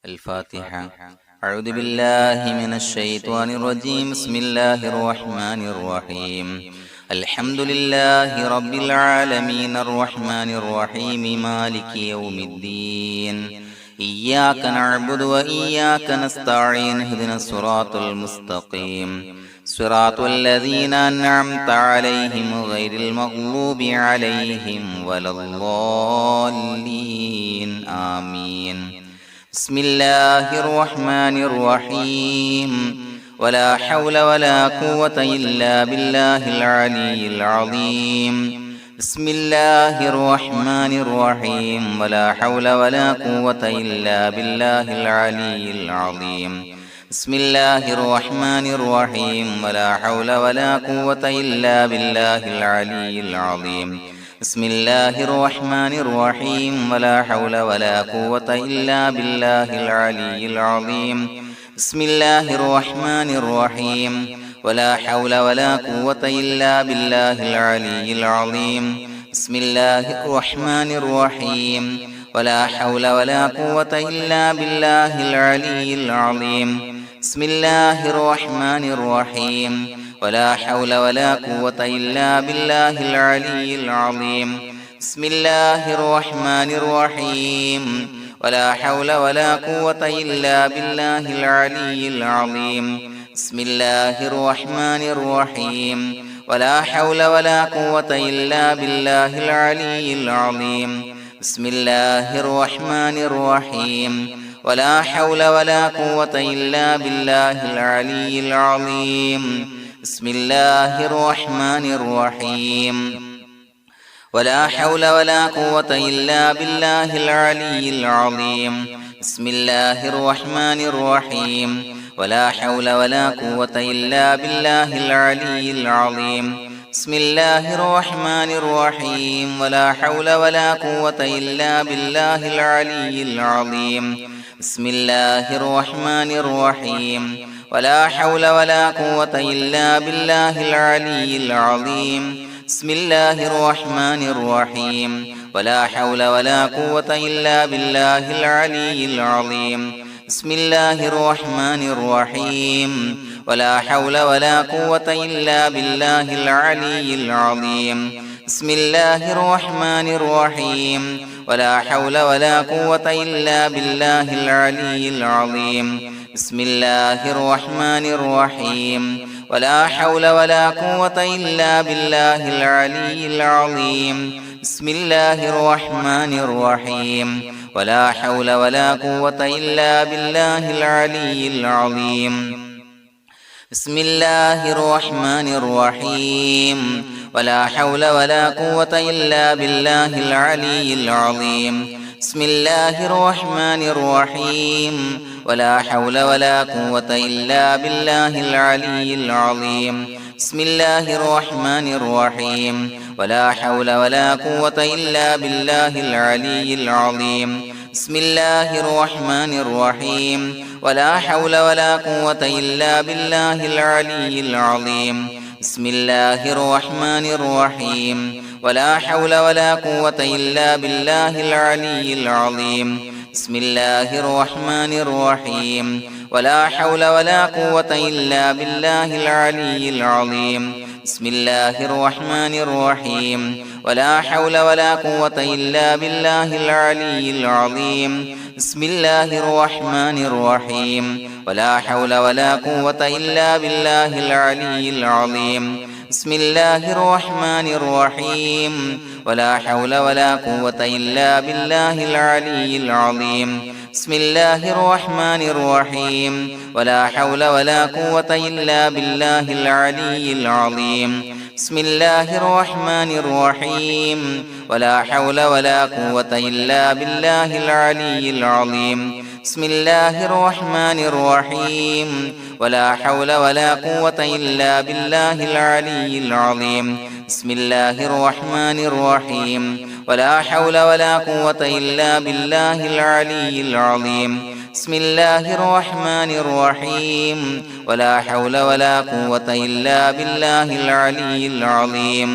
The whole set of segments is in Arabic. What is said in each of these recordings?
الفاتحة. أعوذ بالله من الشيطان الرجيم. بسم الله الرحمن الرحيم. الحمد لله رب العالمين الرحمن الرحيم مالك يوم الدين. إياك نعبد وإياك نستعين. اهدنا الصراط المستقيم صراط الذين أنعمت عليهم غير المغضوب عليهم ولا الضالين. آمين. بسم الله الرحمن الرحيم. ولا حول ولا قوة إلا بالله العلي العظيم. بسم الله الرحمن الرحيم. ولا حول ولا قوة إلا بالله العلي العظيم. بسم الله الرحمن الرحيم. ولا حول ولا قوة إلا بالله العلي العظيم. بسم الله الرحمن الرحيم. ولا حول ولا قوة إلا بالله العلي العظيم. بسم الله الرحمن الرحيم. ولا حول ولا قوة إلا بالله العلي العظيم. بسم الله الرحمن الرحيم. ولا حول ولا قوة إلا بالله العلي العظيم. بسم الله الرحمن الرحيم. ولا حول ولا قوة إلا بالله العلي العظيم. بسم الله الرحمن الرحيم. ولا حول ولا قوة إلا بالله العلي العظيم. بسم الله الرحمن الرحيم. ولا حول ولا قوة إلا بالله العلي العظيم. بسم الله الرحمن الرحيم. ولا حول ولا قوة إلا بالله العلي العظيم. بسم الله الرحمن الرحيم. ولا حول ولا قوة إلا بالله العلي العظيم. بسم الله الرحمن الرحيم. ولا حول ولا قوة إلا بالله العلي العظيم. بسم الله الرحمن الرحيم. ولا حول ولا قوة إلا بالله العلي العظيم. بسم الله الرحمن الرحيم. ولا حول ولا قوة إلا بالله العلي العظيم. بسم الله الرحمن الرحيم. ولا حول ولا قوة إلا بالله العلي العظيم. بسم الله الرحمن الرحيم. ولا حول ولا قوة إلا بالله العلي العظيم. بسم الله الرحمن الرحيم. ولا حول ولا قوة إلا بالله العلي العظيم. بسم الله الرحمن الرحيم. ولا حول ولا قوة إلا بالله العلي العظيم. بسم الله الرحمن الرحيم. ولا حول ولا قوة إلا بالله العلي العظيم. بسم الله الرحمن الرحيم. ولا حول ولا قوة إلا بالله العلي العظيم. بسم الله الرحمن الرحيم. ولا حول ولا قوة إلا بالله العلي العظيم. بسم الله الرحمن الرحيم. ولا حول ولا قوة إلا بالله العلي العظيم. بسم الله الرحمن الرحيم. ولا حول ولا قوة إلا بالله العلي العظيم. بسم الله الرحمن الرحيم. ولا حول ولا قوة إلا بالله العلي العظيم. بسم الله الرحمن الرحيم. ولا حول ولا قوة إلا بالله العلي العظيم. بسم الله الرحمن الرحيم. ولا حول ولا قوة إلا بالله العلي العظيم. بسم الله الرحمن الرحيم. ولا حول ولا قوة إلا بالله العلي العظيم. بسم الله الرحمن الرحيم. ولا حول ولا قوة إلا بالله العلي العظيم. بسم الله الرحمن الرحيم. ولا حول ولا قوة إلا بالله العلي العظيم. بسم الله الرحمن الرحيم. ولا حول ولا قوة إلا بالله العلي العظيم. بسم الله الرحمن الرحيم. ولا حول ولا قوة إلا بالله العلي العظيم. بسم الله الرحمن الرحيم. ولا حول ولا قوة إلا بالله العلي العظيم. بسم الله الرحمن الرحيم. ولا حول ولا قوة إلا بالله العلي العظيم.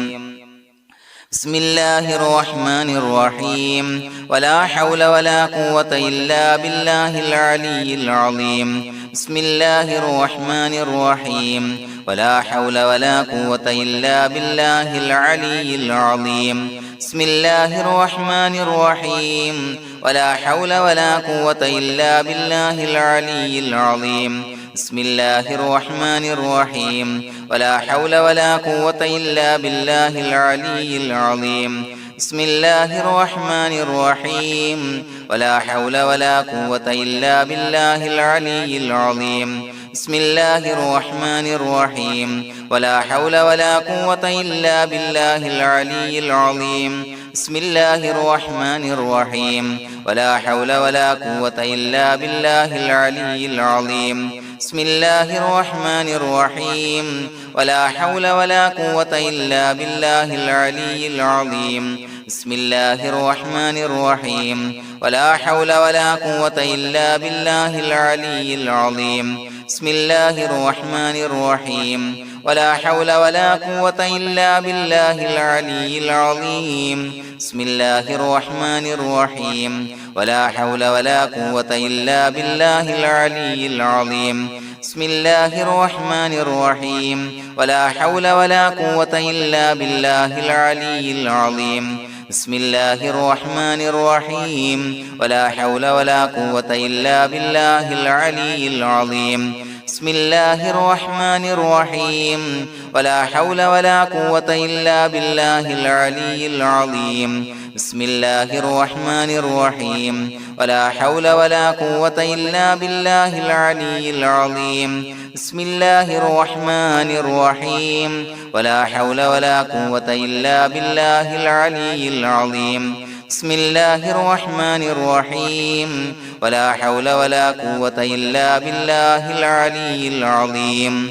بسم الله الرحمن الرحيم ولا حول ولا قوة إلا بالله العلي العظيم بسم الله الرحمن الرحيم ولا حول ولا قوة إلا بالله العلي العظيم بسم الله الرحمن الرحيم ولا حول ولا قوة إلا بالله العلي العظيم بسم الله الرحمن الرحيم ولا حول ولا قوة إلا بالله العلي العظيم بسم الله الرحمن الرحيم ولا حول ولا قوة إلا بالله العلي العظيم بسم الله الرحمن الرحيم ولا حول ولا قوة إلا بالله العلي العظيم بسم الله الرحمن الرحيم ولا حول ولا قوة إلا بالله العلي العظيم بسم الله الرحمن الرحيم ولا حول ولا قوة إلا بالله العلي العظيم بسم الله الرحمن الرحيم ولا حول ولا قوة إلا بالله العلي العظيم بسم الله الرحمن الرحيم ولا حول ولا قوة إلا بالله العلي العظيم بسم الله الرحمن الرحيم ولا حول ولا قوة إلا بالله العلي العظيم بسم الله الرحمن الرحيم ولا حول ولا قوة إلا بالله العلي العظيم بسم الله الرحمن الرحيم ولا حول ولا قوة إلا بالله العلي العظيم بسم الله الرحمن الرحيم ولا حول ولا قوة إلا بالله العلي العظيم بسم الله الرحمن الرحيم ولا حول ولا قوة إلا بالله العلي العظيم بسم الله الرحمن الرحيم ولا حول ولا قوة إلا بالله العلي العظيم بسم الله الرحمن الرحيم ولا حول ولا قوة إلا بالله العلي العظيم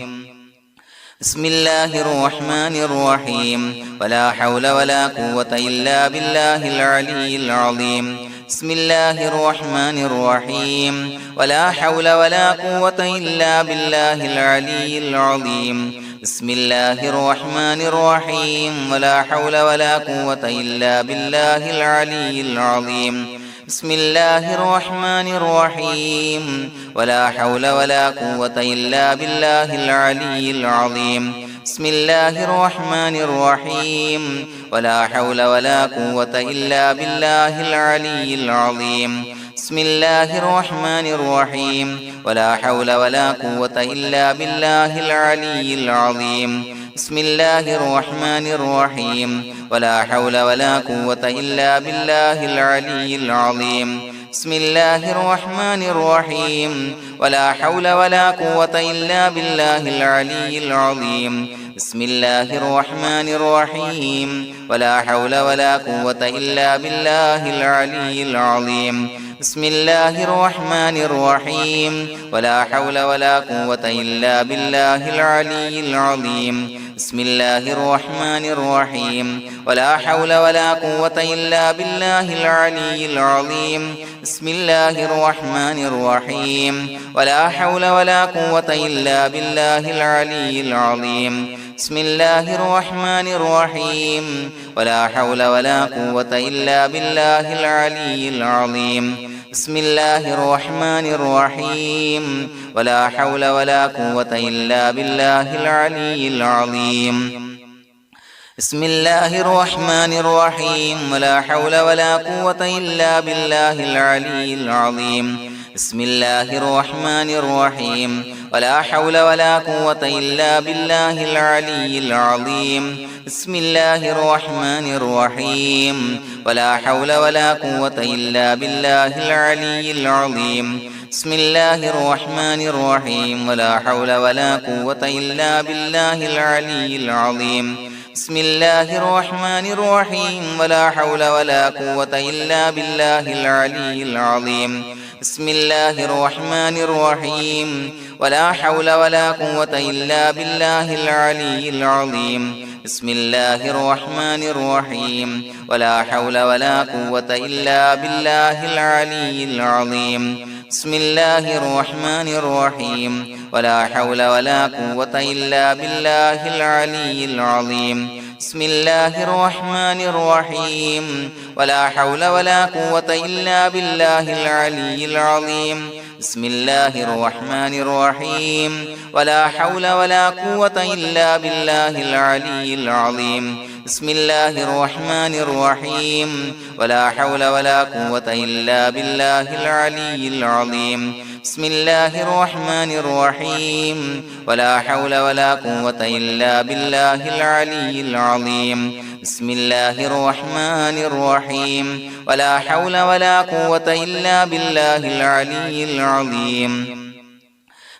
بسم الله الرحمن الرحيم ولا حول ولا قوة إلا بالله العلي العظيم بسم الله الرحمن الرحيم ولا حول ولا قوة إلا بالله العلي العظيم بسم الله الرحمن الرحيم ولا حول ولا قوة إلا بالله العلي العظيم بسم الله الرحمن الرحيم ولا حول ولا قوة إلا بالله العلي العظيم بسم الله الرحمن الرحيم ولا حول ولا قوة إلا بالله العلي العظيم بسم الله الرحمن الرحيم ولا حول ولا قوة إلا بالله العلي العظيم بسم الله الرحمن الرحيم ولا حول ولا قوة إلا بالله العلي العظيم بسم الله الرحمن الرحيم ولا حول ولا قوة إلا بالله العلي العظيم بسم الله الرحمن الرحيم ولا حول ولا قوة إلا بالله العلي العظيم بسم الله الرحمن الرحيم ولا حول ولا قوة إلا بالله العلي العظيم بسم الله الرحمن الرحيم ولا حول ولا قوة إلا بالله العلي العظيم بسم الله الرحمن الرحيم ولا حول ولا قوة إلا بالله العلي العظيم بسم الله الرحمن الرحيم ولا حول ولا قوة إلا بالله العلي العظيم بسم الله الرحمن الرحيم ولا حول ولا قوة إلا بالله العلي العظيم بسم الله الرحمن الرحيم ولا حول ولا قوة إلا بالله العلي العظيم بسم الله الرحمن الرحيم ولا حول ولا قوة إلا بالله العلي العظيم بسم الله الرحمن الرحيم ولا حول ولا قوة إلا بالله العلي العظيم بسم الله الرحمن الرحيم ولا حول ولا قوة إلا بالله العلي العظيم بسم الله الرحمن الرحيم ولا حول ولا قوة إلا بالله العلي العظيم بسم الله الرحمن الرحيم ولا حول ولا قوة إلا بالله العلي العظيم بسم الله الرحمن الرحيم ولا حول ولا قوة إلا بالله العلي العظيم بسم الله الرحمن الرحيم ولا حول ولا قوة إلا بالله العلي العظيم بسم الله الرحمن الرحيم ولا حول ولا قوة إلا بالله العلي العظيم بسم الله الرحمن الرحيم ولا حول ولا قوة إلا بالله العلي العظيم بسم الله الرحمن الرحيم ولا حول ولا قوة إلا بالله العلي العظيم بسم الله الرحمن الرحيم ولا حول ولا قوة إلا بالله العلي العظيم بسم الله الرحمن الرحيم ولا حول ولا قوة إلا بالله العلي العظيم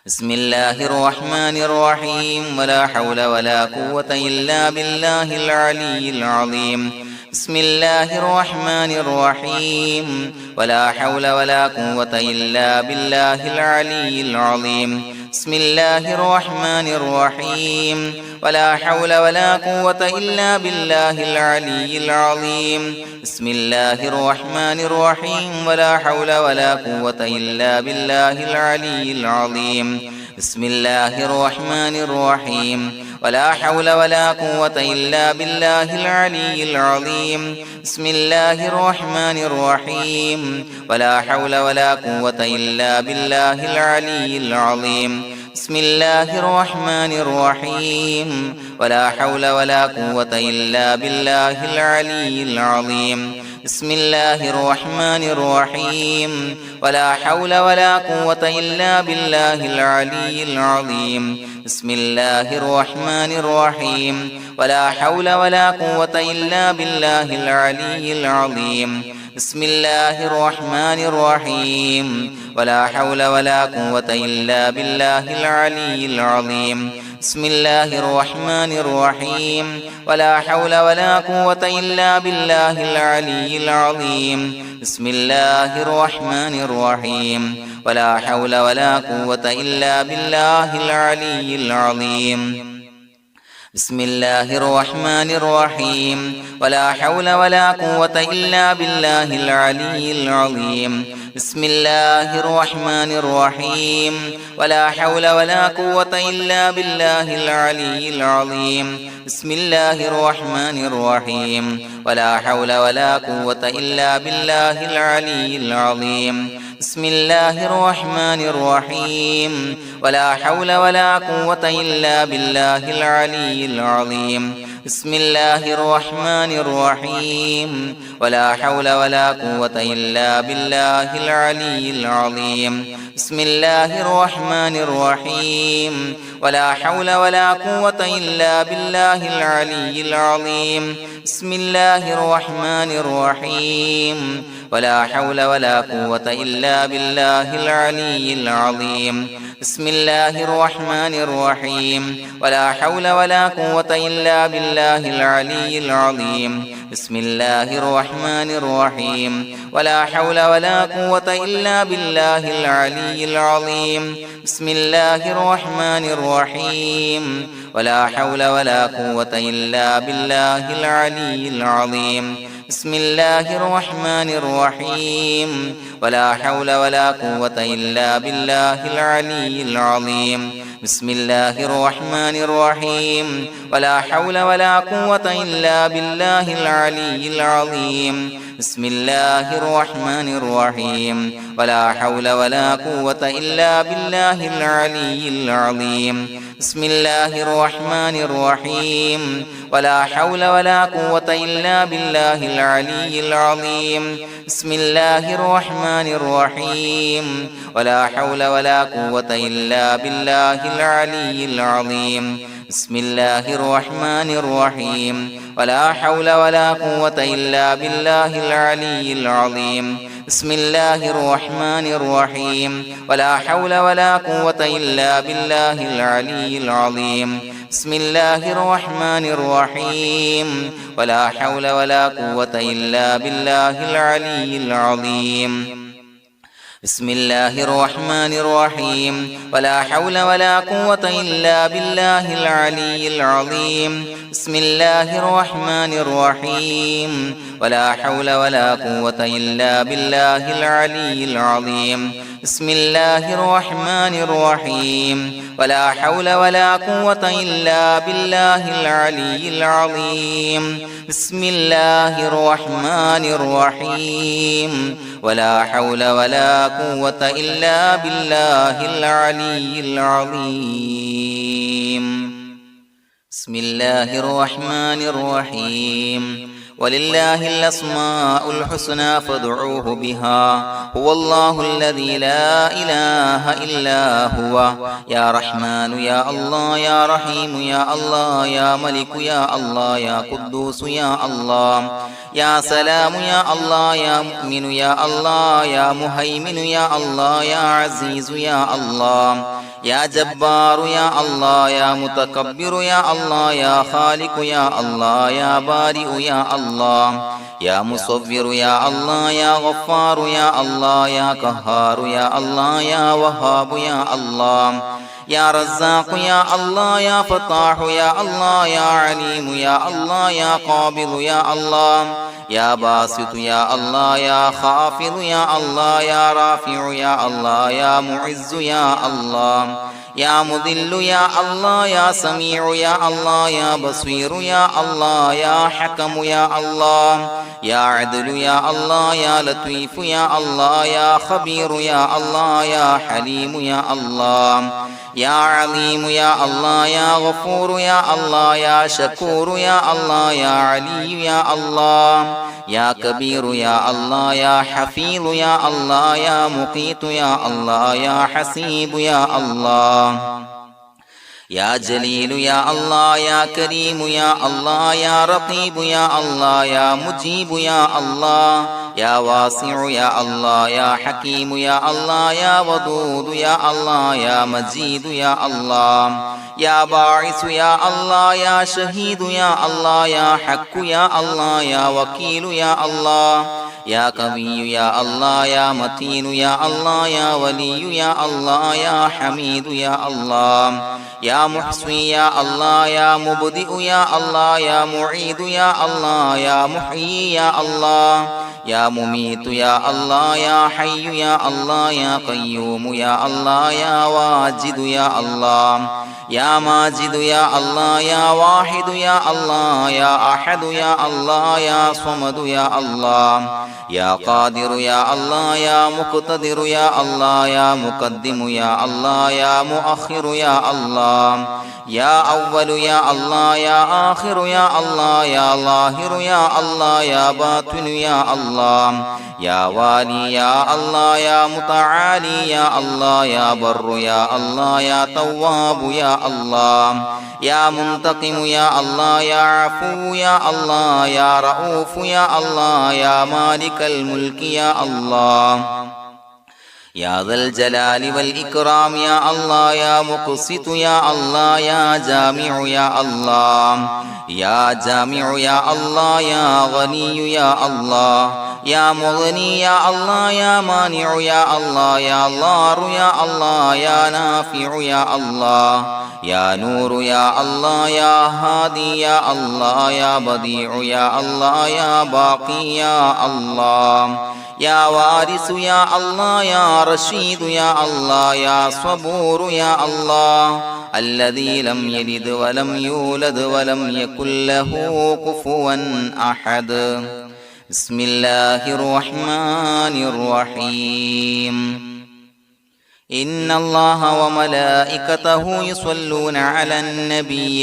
بسم الله الرحمن الرحيم ولا حول ولا قوة إلا بالله العلي العظيم بسم الله الرحمن الرحيم ولا حول ولا قوة إلا بالله العلي العظيم بسم الله الرحمن الرحيم ولا حول ولا قوة إلا بالله العلي العظيم بسم الله الرحمن الرحيم ولا حول ولا قوة إلا بالله العلي العظيم بسم الله الرحمن الرحيم ولا حول ولا قوة إلا بالله العلي العظيم بسم الله الرحمن الرحيم ولا حول ولا قوة إلا بالله العلي العظيم بسم الله الرحمن الرحيم ولا حول ولا قوة إلا بالله العلي العظيم بسم الله الرحمن الرحيم ولا حول ولا قوة إلا بالله العلي العظيم بسم الله الرحمن الرحيم ولا حول ولا قوة إلا بالله العلي العظيم بسم الله الرحمن الرحيم ولا حول ولا قوة إلا بالله العلي العظيم بسم الله الرحمن الرحيم ولا حول ولا قوة إلا بالله العلي العظيم بسم الله الرحمن الرحيم ولا حول ولا قوة إلا بالله العلي العظيم بسم الله الرحمن الرحيم ولا حول ولا قوة إلا بالله العلي العظيم بسم الله الرحمن الرحيم ولا حول ولا قوة إلا بالله العلي العظيم بسم الله الرحمن الرحيم ولا حول ولا قوة إلا بالله العلي العظيم بسم الله الرحمن الرحيم ولا حول ولا قوة إلا بالله العلي العظيم بسم الله الرحمن الرحيم ولا حول ولا قوة إلا بالله العلي العظيم بسم الله الرحمن الرحيم ولا حول ولا قوة إلا بالله العلي العظيم بسم الله الرحمن الرحيم ولا حول ولا قوة إلا بالله العلي العظيم بسم الله الرحمن الرحيم ولا حول ولا قوة إلا بالله العلي العظيم بسم الله الرحمن الرحيم ولا حول ولا قوة إلا بالله العلي العظيم بسم الله الرحمن الرحيم ولا حول ولا قوة إلا بالله العلي العظيم بسم الله الرحمن الرحيم ولا حول ولا قوة إلا بالله العلي العظيم بسم الله الرحمن الرحيم ولا حول ولا قوة إلا بالله العلي العظيم بسم الله الرحمن الرحيم ولا حول ولا قوة إلا بالله العلي العظيم بسم الله الرحمن الرحيم ولا حول ولا قوة إلا بالله العلي العظيم بسم الله الرحمن الرحيم ولا حول ولا قوة إلا بالله العلي العظيم بسم الله الرحمن الرحيم ولا حول ولا قوة إلا بالله العلي العظيم بسم الله الرحمن الرحيم ولا حول ولا قوة إلا بالله العلي العظيم بسم الله الرحمن الرحيم ولا حول ولا قوة إلا بالله العلي العظيم بسم الله الرحمن الرحيم ولا حول ولا قوة إلا بالله العلي العظيم بسم الله الرحمن الرحيم ولا حول ولا قوة إلا بالله العلي العظيم بسم الله الرحمن الرحيم ولا حول ولا قوة إلا بالله العلي العظيم بسم الله الرحمن الرحيم ولا حول ولا قوة إلا بالله العلي العظيم بسم الله الرحمن الرحيم ولله الأسماء الحسنى فادعوه بها هو الله الذي لا إله إلا هو يا رحمن يا الله يا رحيم يا الله يا ملك يا الله يا قدوس يا الله يا سلام يا الله يا مؤمن يا الله يا مهيمن يا الله يا عزيز يا الله يا جبار يا الله يا متكبر يا الله يا خالق يا الله يا بارئ يا الله يا مصور يا الله يا غفار يا الله يا قهار يا الله يا وهاب يا الله يا رزاق يا الله يا فتاح يا الله يا عليم يا الله يا قابض يا الله يا باسط يا الله يا خافض يا الله يا رافع يا الله يا معز يا الله يا مذل يا الله يا سميع يا الله يا بصير يا الله يا حكم يا الله يا عدل يا الله يا لطيف يا الله يا خبير يا الله يا حليم يا الله يا عليم يا الله يا غفور يا الله يا شكور يا الله يا علي يا الله يا كبير يا الله يا حفيظ يا الله يا مقيت يا الله يا حسيب يا الله يا جليل يا الله يا كريم يا الله يا رقيب يا الله يا مجيب يا الله يا واسع يا الله يا حكيم يا الله يا ودود يا الله يا مجيد يا الله يا باعث يا الله يا شهيد يا الله يا حق يا الله يا وكيل يا الله يا قوي يا الله يا متين يا الله يا ولي يا الله يا حميد يا الله يا محصي يا الله يا مبدئ يا الله يا معيد يا الله يا محيي يا الله يا مميت يا الله يا حي يا الله يا قيوم يا الله يا واجد يا الله يا ماجد يا الله يا واحد يا الله يا أحد يا الله يا صمد يا الله يا قادر يا الله يا مقتدر يا الله يا مقدم يا الله يا مؤخر يا الله يا أول يا الله يا آخر يا الله يا ظاهر يا الله يا باطن يا الله يا والي يا الله يا متعالي يا الله يا بر يا الله يا تواب يا الله يا منتقم يا الله يا عفو يا الله يا رؤوف يا الله يا مالك الملك يا الله يا ذا الجلال والإكرام يا الله يا مقسط يا الله يا جامع يا الله يا جامع يا الله يا غني يا الله يا مغني يا الله يا مانع يا الله يا ضار يا الله يا نافع يا الله يا نور يا الله يا هادي يا الله يا بديع يا الله يا باقي يا الله يا وارث يا الله يا رشيد يا الله يا صبور يا الله الذي لم يلد ولم يولد ولم يكن له كفوا أحد بسم الله الرحمن الرحيم إن الله وملائكته يصلون على النبي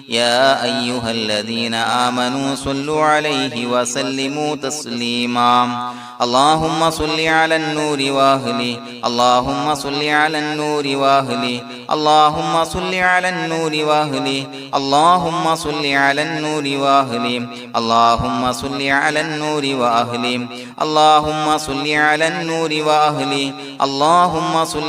يا أيها الذين آمنوا صلوا عليه وسلموا تسليما اللهم صل على النور وأهله اللهم صل على النور وأهله اللهم صل على النور وأهله اللهم صل على النور وأهله اللهم صل على النور وأهله اللهم صل على النور وأهله اللهم صل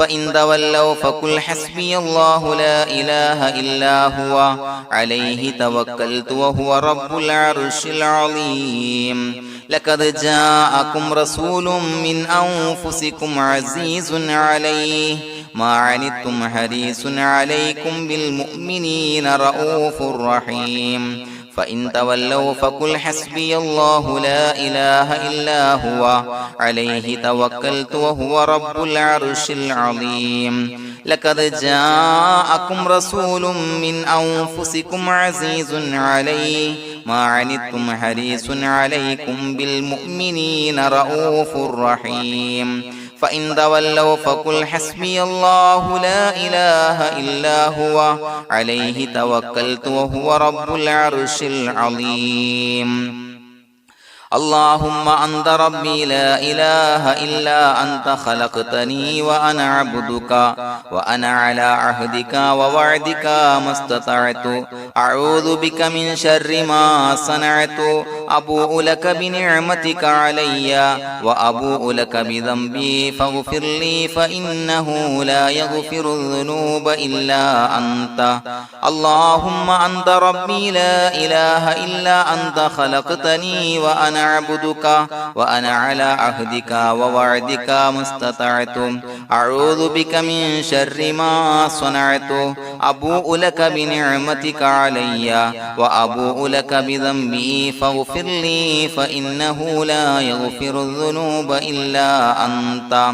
فإن تولوا فقل حسبي الله لا إله إلا هو عليه توكلت وهو رب العرش العظيم لقد جاءكم رسول من أنفسكم عزيز عليه ما عنتم حريص عليكم بالمؤمنين رؤوف رحيم فإن تولوا فقل حسبي الله لا إله إلا هو عليه توكلت وهو رب العرش العظيم لقد جاءكم رسول من أنفسكم عزيز عليه ما عنتم حريص عليكم بالمؤمنين رؤوف رحيم فإن تولوا فقل حسبي الله لا إله إلا هو عليه توكلت وهو رب العرش العظيم اللهم أنت ربي لا إله إلا أنت خلقتني وأنا عبدك وأنا على عهدك ووعدك ما استطعت أعوذ بك من شر ما صنعت أبوء لك بنعمتك علي وأبوء لك بذنبي فاغفر لي فإنه لا يغفر الذنوب إلا أنت اللهم أنت ربي لا إله إلا أنت خلقتني وأنا عبدك وأنا على عهدك ووعدك ما استطعت أعوذ بك من شر ما صنعت أبوء لك بنعمتك علي وأبوء لك بذنبي فاغفر لي فإنه لا يغفر الذنوب إلا أنت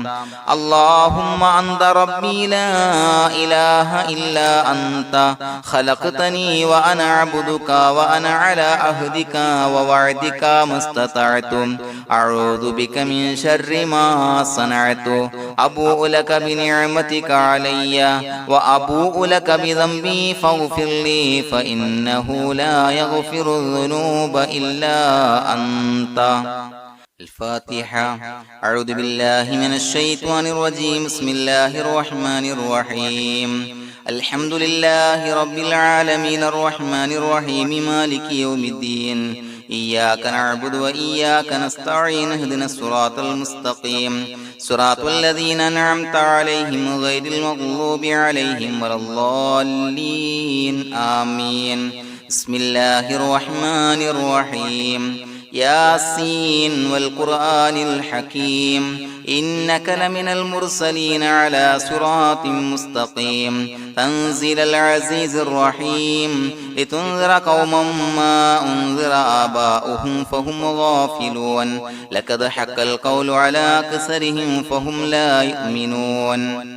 اللهم أنت ربي لا إله إلا أنت خلقتني وأنا عبدك وأنا على عهدك ووعدك ما استطعت أعوذ بك من شر ما صنعت أبوء لك بنعمتك علي وأبوء لك بذنبي فاغفر لي فإنه لا يغفر الذنوب إلا أنت الفاتحة أعوذ بالله من الشيطان الرجيم بسم الله الرحمن الرحيم الحمد لله رب العالمين الرحمن الرحيم مالك يوم الدين إياك نعبد وإياك نستعين اهدنا الصراط المستقيم صراط الذين أنعمت عليهم غير المغضوب عليهم ولا الضالين آمين بسم الله الرحمن الرحيم ياسين والقرآن الحكيم إنك لمن المرسلين على صراط مستقيم تنزيل العزيز الرحيم لتنذر قوما ما أنذر آباؤهم فهم غافلون لقد حق القول على أكثرهم فهم لا يؤمنون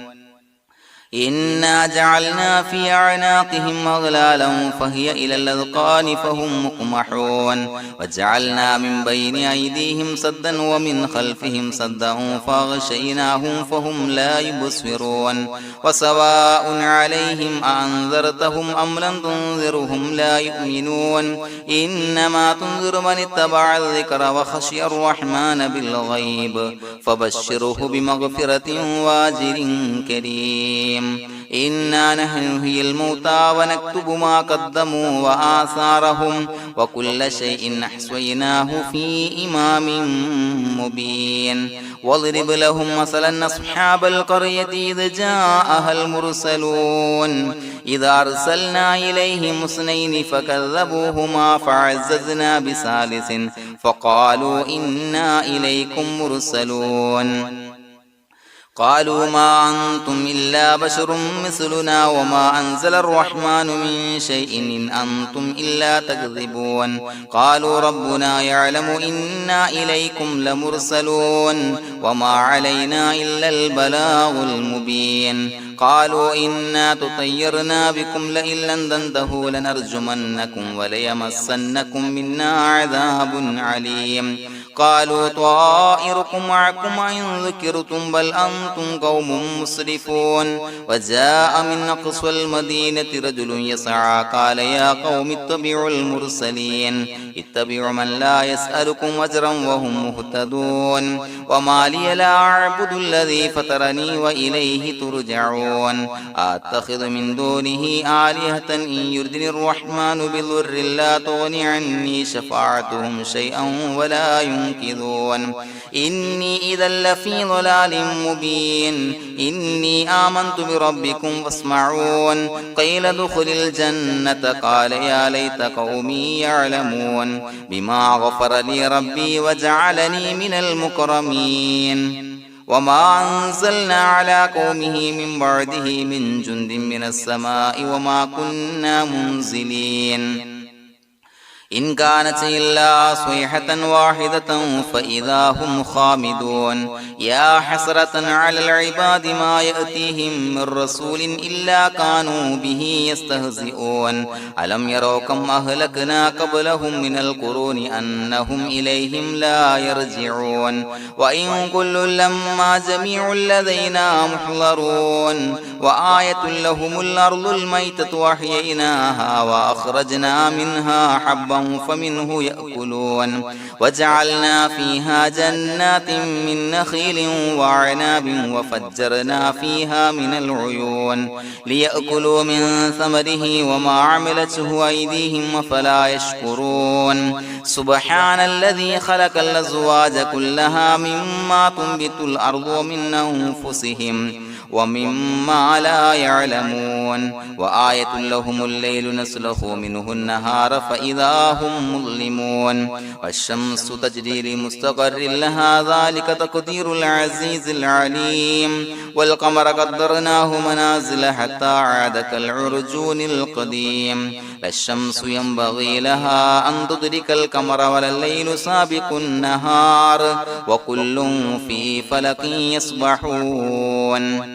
إنا جعلنا في أعناقهم أغلالا فهي إلى الأذقان فهم مقمحون وجعلنا من بين أيديهم سدا ومن خلفهم سدا فأغشيناهم فهم لا يبصرون وسواء عليهم أأنذرتهم أم لم تنذرهم لا يؤمنون إنما تنذر من اتبع الذكر وخشي الرحمن بالغيب فبشره بمغفرة وأجر كريم إنا نحن نحيي الموتى ونكتب ما قدموا وآثارهم وكل شيء أحصيناه في إمام مبين واضرب لهم مثلا أصحاب القرية إذ جاءها المرسلون إذا أرسلنا إليهم اثنين فكذبوهما فعززنا بثالث فقالوا إنا إليكم مرسلون قالوا ما أنتم إلا بشر مثلنا وما أنزل الرحمن من شيء إن أنتم إلا تكذبون قالوا ربنا يعلم إنا إليكم لمرسلون وما علينا إلا البلاغ المبين قالوا إنا تطيرنا بكم لئن لم تنتهوا لنرجمنكم وليمسنكم منا عذاب عليم قالوا طائركم معكم إن ذكرتم بل أنتم قوم مسرفون وجاء من أقصى المدينة رجل يسعى قال يا قوم اتبعوا المرسلين اتبعوا من لا يسألكم أجرا وهم مهتدون وما لي لا أعبد الذي فطرني وإليه ترجعون أتخذ من دونه آلهة إن يردني الرحمن بضر لا تغني عني شفاعتهم شيئا ولا ينصرون ينكثون إني إذا لفي ضلال مبين إني آمنت بربكم فاسمعون قيل ادخل الجنة قال يا ليت قومي يعلمون بما غفر لي ربي وجعلني من المكرمين وما أنزلنا على قومه من بعده من جند من السماء وما كنا منزلين إن كانت إلا صيحة واحدة فإذا هم خامدون يا حسرة على العباد ما يأتيهم من رسول إلا كانوا به يستهزئون ألم يروا كم أهلكنا قبلهم من القرون أنهم إليهم لا يرجعون وإن كل لما جميع لدينا محضرون وآية لهم الأرض الميتة وأحييناها وأخرجنا منها حبا فمنه يأكلون وجعلنا فيها جنات من نخيل وعناب وفجرنا فيها من العيون ليأكلوا من ثمره وما عملته أيديهم فلا يشكرون سبحان الذي خلق الأزواج كلها مما تنبت الأرض ومن أنفسهم ومما لا يعلمون وآية لهم الليل نسلخ منه النهار فإذا هم مظلمون والشمس تجري لمستقر لها ذلك تقدير العزيز العليم والقمر قدرناه منازل حتى عاد كالعرجون القديم لا الشمس ينبغي لها أن تدرك القمر ولا الليل سابق النهار وكل في فلك يسبحون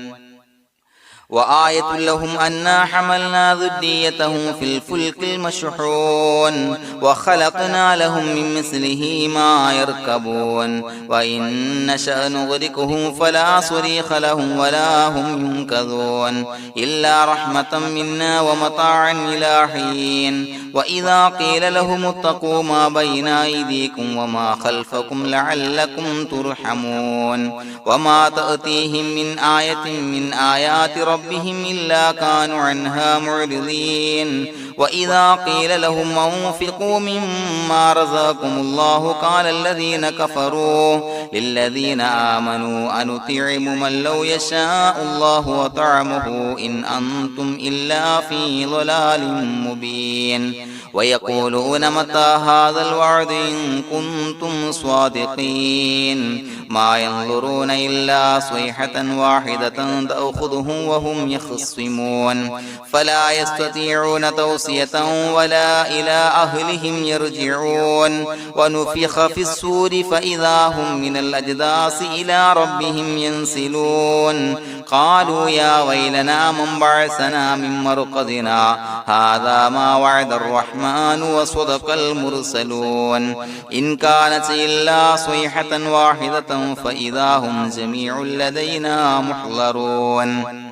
وآية لهم أنا حملنا ذريتهم في الفلك المشحون وخلقنا لهم من مثله ما يركبون وإن نشأ نغرقهم فلا صريخ لهم ولا هم ينقذون إلا رحمة منا ومتاعا إلى حين وإذا قيل لهم اتقوا ما بين أيديكم وما خلفكم لعلكم ترحمون وما تأتيهم من آية من آيات ربهم إلا كانوا عنها معرضين وإذا قيل لهم انفقوا مما رزقكم الله قال الذين كفروا للذين آمنوا أنطعم من لو يشاء الله وطعمه إن أنتم إلا في ضلال مبين ويقولون متى هذا الوعد إن كنتم صادقين ما ينظرون إلا صيحة واحدة تأخذهم وهم يخصمون فلا يستطيعون توصية ولا إلى أهلهم يرجعون ونفخ في الصور فإذا هم من الأجداث إلى ربهم ينسلون قالوا يا ويلنا من بعثنا من مرقدنا هذا ما وعد الرحمن وصدق المرسلون إن كانت إلا صيحة واحدة فإذا هم جميع لدينا محضرون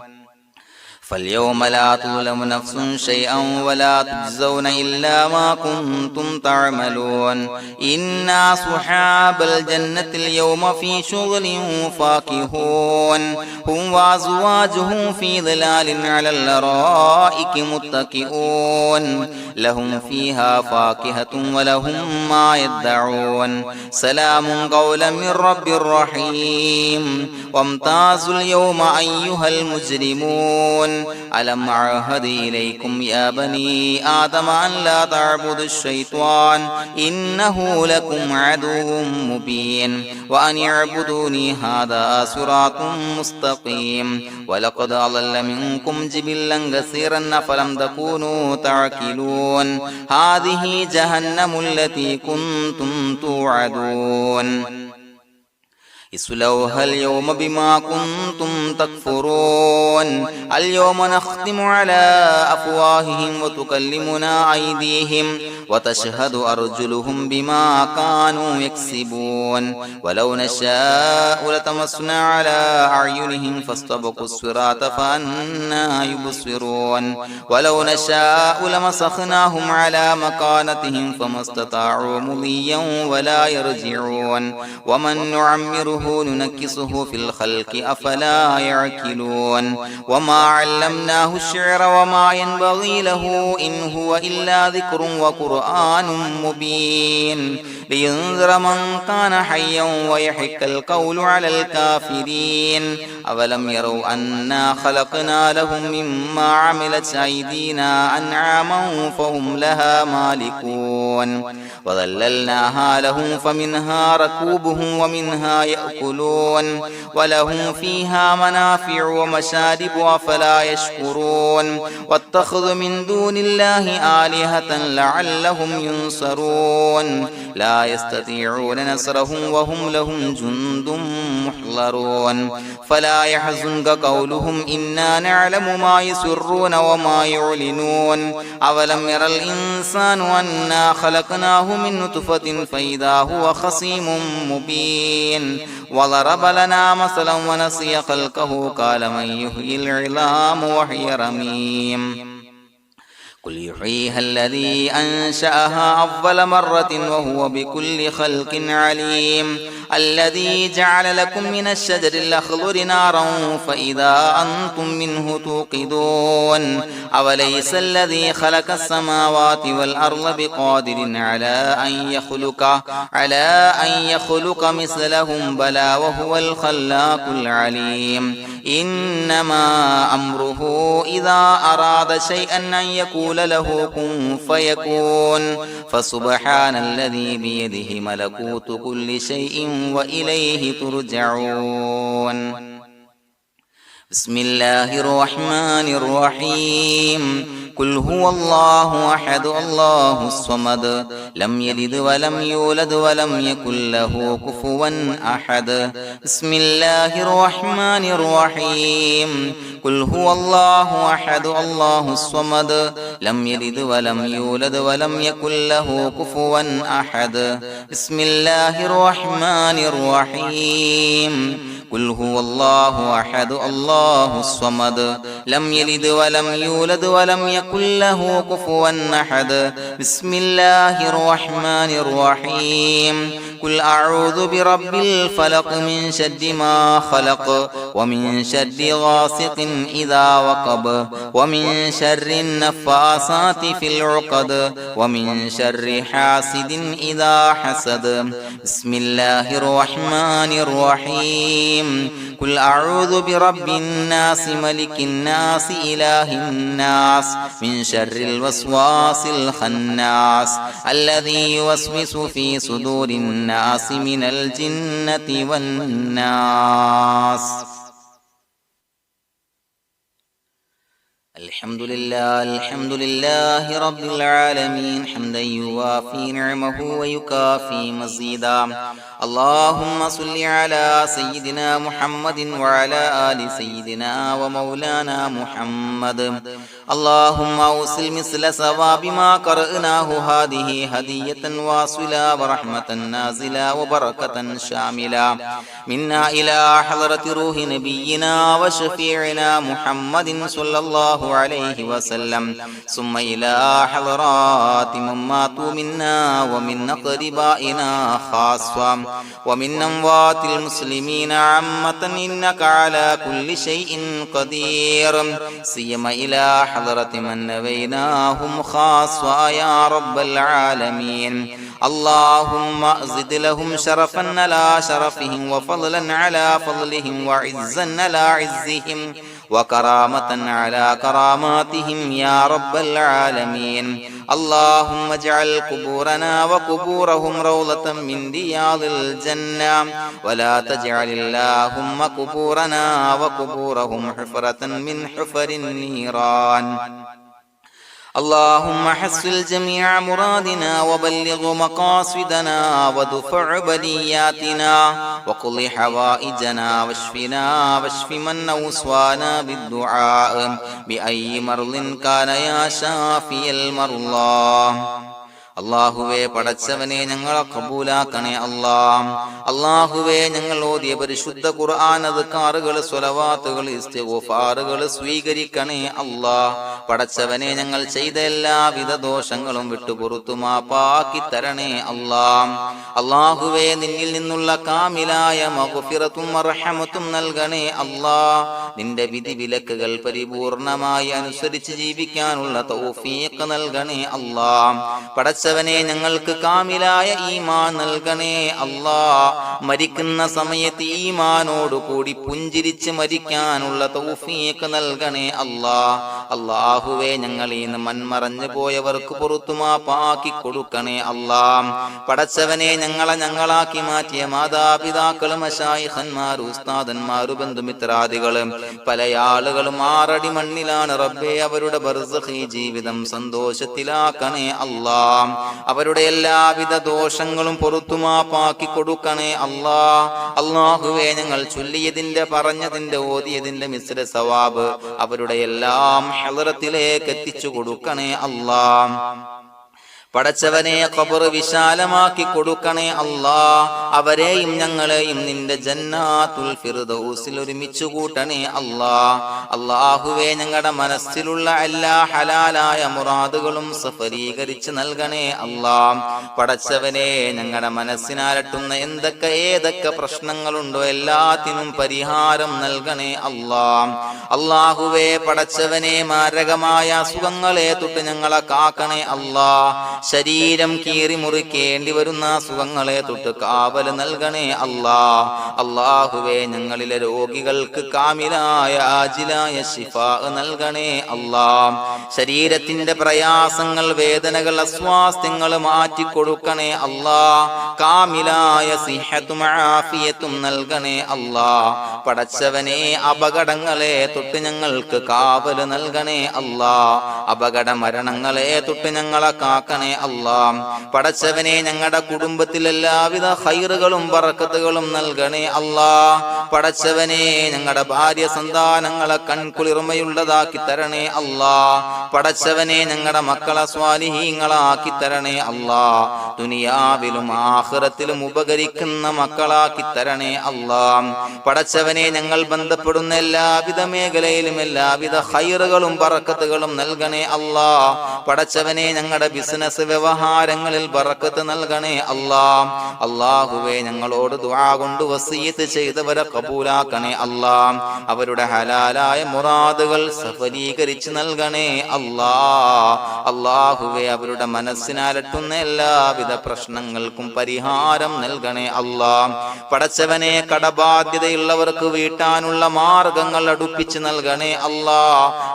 فاليوم لا تظلم نفس شيئا ولا تجزون إلا ما كنتم تعملون إنا أصحاب الجنة اليوم في شغل فاكهون هم وأزواجهم في ظلال على الأرائك متكئون لهم فيها فاكهة ولهم ما يدعون سلام قولا من رب رحيم وامتازوا اليوم أيها المجرمون ألم أعهد إليكم يا بني آدم أن لا تعبدوا الشيطان إنه لكم عدو مبين وأن اعبدوني هذا صراط مستقيم ولقد أضل منكم جبلا كثيرا فلم تكونوا تعقلون هذه جهنم التي كنتم توعدون اصلوها اليوم بما كنتم تكفرون اليوم نختم على أفواههم وتكلمنا أيديهم وتشهد أرجلهم بما كانوا يكسبون ولو نشاء لتمسنا على أعينهم فاستبقوا الصراط فأنى يبصرون ولو نشاء لمسخناهم على مكانتهم فما استطاعوا مضيا ولا يرجعون ومن نعمره نعمره ننكسه في الخلق أفلا يعقلون وما علمناه الشعر وما ينبغي له إن هو إلا ذكر وقرآن مبين لينذر من كان حيا ويحق القول على الكافرين أولم يروا أنا خلقنا لهم مما عملت أيدينا أنعاما فهم لها مالكون وظللناها لهم فمنها ركوبهم ومنها يأكلون ولهم فيها منافع ومشارب أفلا يشكرون واتخذوا من دون الله آلهة لعلهم ينصرون لا يستطيعون نصرهم وهم لهم جند محضرون فلا يحزنك قولهم إنا نعلم ما يسرون وما يعلنون أولم ير الإنسان أنا خلقناه من نطفة فإذا هو خصيم مبين وضرب لنا مثلا ونسي خلقه قال من يحيي العظام وهي رميم قل يحييها الذي أنشأها أول مرة وهو بكل خلق عليم الذي جعل لكم من الشجر الأخضر نارا فإذا أنتم منه توقدون أوليس الذي خلق السماوات والأرض بقادر على أن يخلق مثلهم بلى وهو الخلاق العليم إنما أمره إذا أراد شيئا أن يقول له كن فيكون فسبحان الذي بيده ملكوت كل شيء وإليه ترجعون بسم الله الرحمن الرحيم قل هو الله أحد الله الصمد لم يلد ولم يولد ولم يكن له كفوا أحد بسم الله الرحمن الرحيم قل هو الله أحد الله الصمد لم يلد ولم يولد ولم يكن له كفوا أحد بسم الله الرحمن الرحيم قل هو الله أحد الله الصمد لم يلد ولم يولد ولم يكن له كفوا أحد بسم الله الرحمن الرحيم قل أعوذ برب الفلق من شر ما خلق ومن شر غاسق إذا وقب ومن شر النفاثات في العقد ومن شر حاسد إذا حسد بسم الله الرحمن الرحيم قل أعوذ برب الناس ملك الناس إله الناس من شر الوسواس الخناس الذي يوسوس في صدور الناس من الجنة والناس الحمد لله رب العالمين حمدا يوافي نعمه ويكافي مزيدا اللهم صل على سيدنا محمد وعلى آل سيدنا ومولانا محمد اللهم أوصل مثل ثواب ما قرأناه هذه هدية واصلة ورحمة نازلة وبركة شاملة منا إلى حضرة روح نبينا وشفيعنا محمد صلى الله عليه وسلم ثم إلى حضرات من ماتوا منا ومن أقربائنا خاصة ومن أموات المسلمين عامة إنك على كل شيء قدير سيما إلى حضرة من نبيناهم خاصة يا رب العالمين اللهم زد لهم شرفا على شرفهم وفضلا على فضلهم وعزا على عزهم وكرامة على كراماتهم يا رب العالمين اللهم اجعل قبورنا وقبورهم روضة من رياض الجنة ولا تجعل اللهم قبورنا وقبورهم حفرة من حفر النيران اللهم حصل جميع مرادنا وبلغ مقاصدنا ودفع بلياتنا وقض حوائجنا واشفنا واشف من أوصانا بالدعاء بأي مرض كان يا شافي المرضى അല്ലാഹുവേ പടച്ചവനെ ഞങ്ങളെ ഖബൂലാക്കണേ അല്ലാ. അല്ലാഹുവേ ഞങ്ങൾ ഓതിയ പരിശുദ്ധ ഖുർആൻ അദ്കാറുകൾ സ്വലവാത്തുകൾ ഇസ്തിഗ്ഫാറുകൾ സ്വീകരിക്കണേ അല്ലാ. പടച്ചവനെ ഞങ്ങൾ ചെയ്ത എല്ലാവിധ ദോഷങ്ങളും വിട്ടുപുറത്തു മാപ്പാക്കി തരണേ അല്ലാ. അല്ലാഹുവേ നിന്നിൽ നിന്നുള്ള കാമിലായ മഗ്ഫിറത്തും റഹ്മത്തും നൽകണേ അല്ലാ. നിന്റെ വിധി വിലക്കുകൾ പരിപൂർണമായി അനുസരിച്ച് ജീവിക്കാനുള്ള തൗഫീഖ് നൽകണേ അല്ലാ. പടച്ചവനെ ഞങ്ങൾക്ക് കാമിലായ ഈമാൻ നൽകണേ അല്ലാ. മരിക്കുന്ന സമയത്ത് ഈമാനോട് കൂടി പുഞ്ചിരിച്ച് മരിക്കാനുള്ള തൗഫീഖ് നൽകണേ അല്ലാ. അല്ലാഹുവേ ഞങ്ങളിൽ നിന്ന് മൺമറഞ്ഞു പോയവർക്ക് പുറത്തു മാപ്പാക്കി കൊടുക്കണേ അല്ലാ. പടച്ചവനെ ഞങ്ങളാക്കി മാറ്റിയ മാതാപിതാക്കളും മശായിഖന്മാരും ഉസ്താദന്മാരും ബന്ധുമിത്രാദികളും പല ആളുകളും 6 അടി മണ്ണിലാണ് റബ്ബേ. അവരുടെ ബർസഖി ജീവിതം സന്തോഷത്തിലാക്കണേ അല്ലാ. അവരുടെ എല്ലാവിധ ദോഷങ്ങളും പുറത്തു മാപ്പാക്കി കൊടുക്കണേ അല്ലാ. അല്ലാഹുവേ ഞങ്ങൾ ചൊല്ലിയതിന്റെ പറഞ്ഞതിന്റെ ഓതിയതിന്റെ മിശ്ര സവാബ് അവരുടെ എല്ലാം ഹളറത്തിലേക്ക് എത്തിച്ചു കൊടുക്കണേ അല്ലാ. പടച്ചവനെ ഖബർ വിശാലമാക്കി കൊടുക്കണേ അല്ലാ. അവരെയും ഞങ്ങളെയും നിന്റെ ജന്നാത്തുൽ ഫിർദൗസിൽ ഒരുമിച്ച് കൂട്ടണേ അല്ലാ. അല്ലാഹുവേ ഞങ്ങളുടെ മനസ്സിലുള്ള എല്ലാ ഹലാലായ മുറാദുകളും സഫലീകരിച്ച് നൽകണേ അല്ലാ. പടച്ചവനെ ഞങ്ങളുടെ മനസ്സിനാലട്ടുന്ന ഏതൊക്കെ പ്രശ്നങ്ങളുണ്ടോ എല്ലാത്തിനും പരിഹാരം നൽകണേ അല്ലാ. അല്ലാഹുവേ പടച്ചവനെ മാരകമായ അസുഖങ്ങളെ തൊട്ട് ഞങ്ങളെ കാക്കണേ അല്ലാ. ശരീരം കീറി മുറിക്കേണ്ടി വരുന്ന അസുഖങ്ങളെ തൊട്ട് കാവൽ നൽകണേ അല്ലാ. അല്ലാഹുവേ ഞങ്ങളിലെ രോഗികൾക്ക് കാമിലായ ആജിലായ ശിഫാ നൽകണേ അല്ലാ. ശരീരത്തിന്റെ പ്രയാസങ്ങൾ വേദനകൾ അസ്വാസ്ഥ്യങ്ങൾ മാറ്റിക്കൊടുക്കണേ അല്ലാ. കാമിലായ സിഹത്തും ആഫിയത്തും നൽകണേ അല്ലാ. പടച്ചവനെ അപകടങ്ങളെ തൊട്ട് ഞങ്ങൾക്ക് കാവൽ നൽകണേ അല്ലാ. അപകട മരണങ്ങളെ തൊട്ട് ഞങ്ങളെ കാക്കണേ അല്ലാ. പടച്ചവനെ ഞങ്ങളുടെ കുടുംബത്തിൽ എല്ലാവിധ ഖൈറുകളും ബറക്കത്തുകളും നൽകണേ അല്ലാ. പടച്ചവനെ ഞങ്ങളുടെ ഭാര്യ സന്താനങ്ങളെ കൺകുളിർമയുള്ളതാക്കി തരണേ അല്ലാ. പടച്ചവനെ ഞങ്ങളുടെ മക്കളെ സ്വാലിഹീങ്ങളാക്കി തരണേ അല്ലാ. ദുനിയാവിലും ആഖിറത്തിലും ഉപകരിക്കുന്ന മക്കളാക്കി തരണേ അല്ലാ. പടച്ചവനെ ഞങ്ങൾ ബന്ധപ്പെടുന്ന എല്ലാവിധ മേഖലയിലും എല്ലാവിധ ഖൈറുകളും ബറക്കത്തുകളും നൽകണേ അല്ലാ. പടച്ചവനെ ഞങ്ങളുടെ ബിസിനസ് വ്യവഹാരങ്ങളിൽ ബറക്കത്ത് നൽകണേ അല്ലാ. അല്ലാഹുവേ ഞങ്ങളോട് ദുആ കൊണ്ട് വസിയത്ത് ചെയ്തവരെ കബൂലാക്കണേ അല്ലാ. അവരുടെ ഹലാലായ മുറാദുകൾ സഫലീകരിച്ച് നൽകണേ അല്ലാ. അല്ലാഹുവേ അവരുടെ മനസ്സിനാലട്ടുന്ന എല്ലാവിധ പ്രശ്നങ്ങൾക്കും പരിഹാരം നൽകണേ അല്ലാ. പടച്ചവനെ കടബാധ്യതയുള്ളവർക്ക് വീട്ടാനുള്ള മാർഗങ്ങൾ അടുപ്പിച്ച് നൽകണേ അല്ലാ.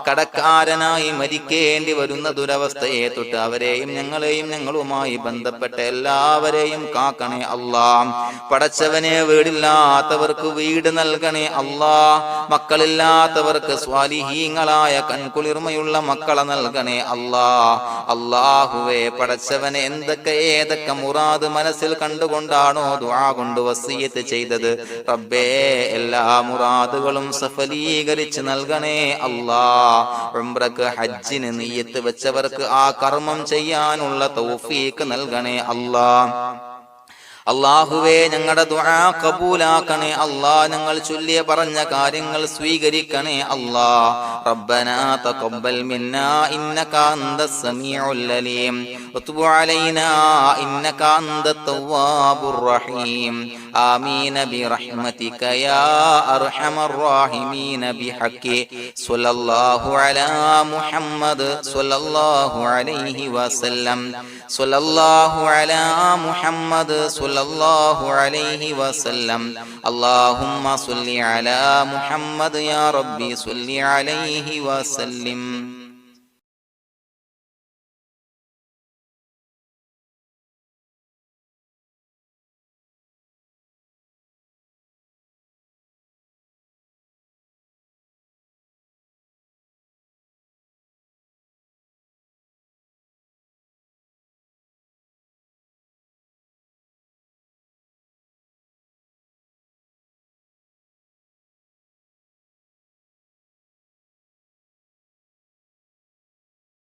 കടക്കാരനായി മരിക്കേണ്ടി വരുന്ന ദുരവസ്ഥയെ തൊട്ട് അവരെയും ഞങ്ങളെയും ഞങ്ങളുമായി ബന്ധപ്പെട്ട എല്ലാവരെയും കാക്കണേ അല്ലാ. പടച്ചവനെ വീടില്ലാത്തവർക്ക് വീട് നൽകണേ അല്ലാ. മക്കളില്ലാത്തവർക്ക് സ്വാലിഹീങ്ങളായ കൺകുളിർമയുള്ള മക്കളെ നൽകണേ അല്ലാ. അല്ലാഹുവേ പടച്ചവനെ ഏതൊക്കെ മുറാദ് മനസ്സിൽ കണ്ടുകൊണ്ടാണോ ദുആ കൊണ്ട് വസിയത്ത് ചെയ്തത് റബ്ബേ എല്ലാ മുറാദുകളും സഫലീകരിച്ച് നൽകണേ അല്ലാ. ഉംറക്ക് ഹജ്ജിന് നിയ്യത്ത് വെച്ചവർക്ക് ആ കർമ്മം ചെയ്യാനുള്ള തൗഫീഖ് നൽകണേ അല്ലാ. അല്ലാഹുവേ ഞങ്ങളുടെ ദുആ ഖബൂലാക്കണേ അല്ലാ. ഞങ്ങൾ ചൊല്ലിയ പറഞ്ഞ കാര്യങ്ങൾ സ്വീകരിക്കണേ അല്ലാ. റബ്ബനാ തഖബ്ബൽ മിന്നാ ഇന്നക അന്തസ് സമീഉൽ അലീം വതുബ് അലൈനാ ഇന്നക അന്തത് തവ്വാബുർ റഹീം. ആമീൻ ബിറഹ്മതിക യാ അർഹമർ റഹീമീൻ ബിഹഖി സ്വല്ലല്ലാഹു അലാ മുഹമ്മദ് സ്വല്ലല്ലാഹു അലൈഹി വസല്ലം. സ്വല്ലല്ലാഹു അലാ മുഹമ്മദ് സ്വല്ലല്ലാഹു അലൈഹി വസല്ലം. അല്ലാഹുമ്മ സ്വല്ലി അലാ മുഹമ്മദ് യാ റബ്ബി സ്വല്ലി അലൈഹി വസല്ലം.